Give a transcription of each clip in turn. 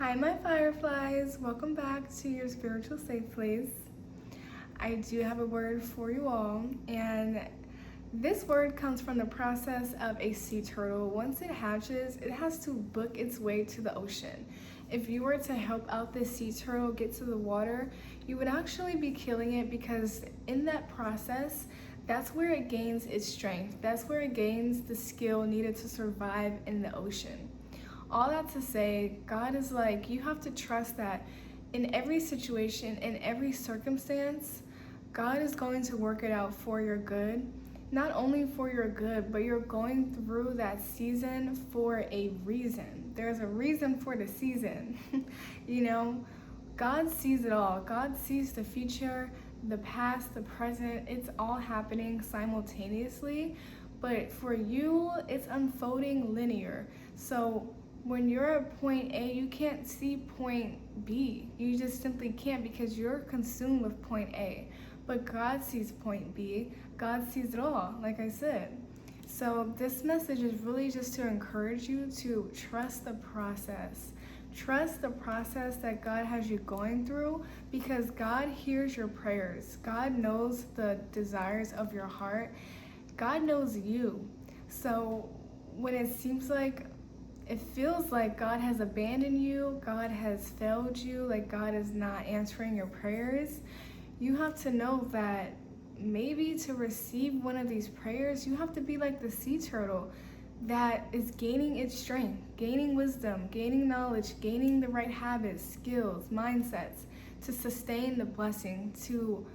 Hi, my fireflies. Welcome back to your spiritual safe place. I do have a word for you all, and this word comes from the process of a sea turtle. Once it hatches, it has to book its way to the ocean. If you were to help out this sea turtle get to the water, you would actually be killing it because in that process, that's where it gains its strength. That's where it gains the skill needed to survive in the ocean. All that to say, God is like, you have to trust that in every situation, in every circumstance, God is going to work it out for your good. Not only for your good, but you're going through that season for a reason. There's a reason for the season. God sees it all. God sees the future, the past, the present. It's all happening simultaneously. But for you, it's unfolding linear. So when you're at point A, you can't see point B. You just simply can't because you're consumed with point A. But God sees point B. God sees it all, like I said. So this message is really just to encourage you to trust the process. Trust the process that God has you going through because God hears your prayers. God knows the desires of your heart. God knows you. So when it seems like it feels like God has abandoned you, God has failed you, like God is not answering your prayers, you have to know that maybe to receive one of these prayers, you have to be like the sea turtle that is gaining its strength, gaining wisdom, gaining knowledge, gaining the right habits, skills, mindsets to sustain the blessing, to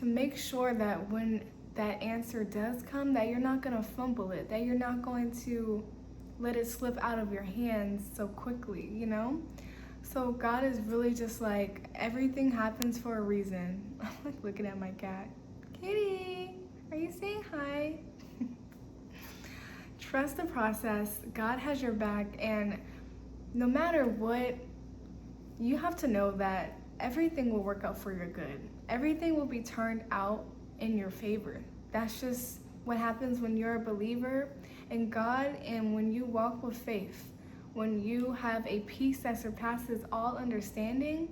make sure that when that answer does come, that you're not going to fumble it, that you're not going to let it slip out of your hands so quickly, So God is really just like, everything happens for a reason. I'm like looking at my cat. Kitty, are you saying hi? Trust the process. God has your back, and no matter what, you have to know that everything will work out for your good. Everything will be turned out in your favor. That's just what happens when you're a believer in God and when you walk with faith. When you have a peace that surpasses all understanding,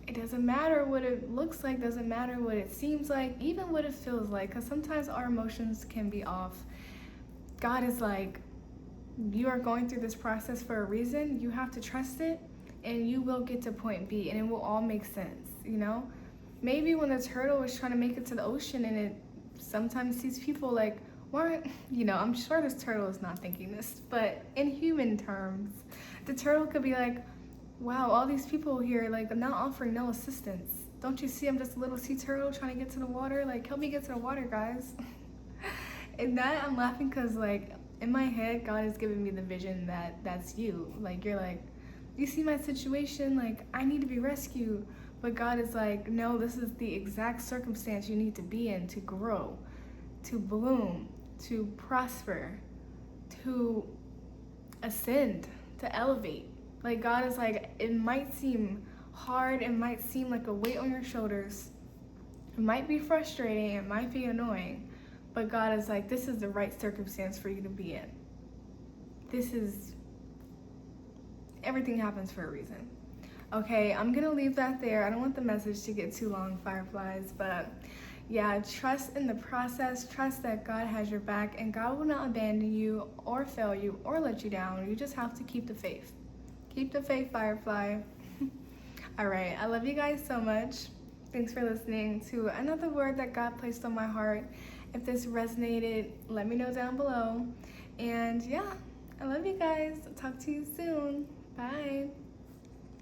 it doesn't matter what it looks like, doesn't matter what it seems like, even what it feels like, because sometimes our emotions can be off. God is like, you are going through this process for a reason. You have to trust it, and you will get to point B, and it will all make sense, Maybe when the turtle is trying to make it to the ocean and it sometimes sees people like, I'm sure this turtle is not thinking this, but in human terms, the turtle could be like, wow, all these people here, like, I'm not offering no assistance. Don't you see I'm just a little sea turtle trying to get to the water? Like, help me get to the water, guys. And that I'm laughing because, like, in my head, God has given me the vision that that's you. Like, you're like, you see my situation? Like, I need to be rescued. But God is like, no, this is the exact circumstance you need to be in to grow, to bloom, to prosper, to ascend, to elevate. Like, God is like, it might seem hard, it might seem like a weight on your shoulders, it might be frustrating, it might be annoying, but God is like, this is the right circumstance for you to be in. Everything happens for a reason. Okay, I'm gonna leave that there. I don't want the message to get too long, fireflies, but yeah, trust in the process. Trust that God has your back, and God will not abandon you or fail you or let you down. You just have to keep the faith. Keep the faith, firefly. All right, I love you guys so much. Thanks for listening to another word that God placed on my heart. If this resonated, let me know down below. And yeah, I love you guys. Talk to you soon. Bye.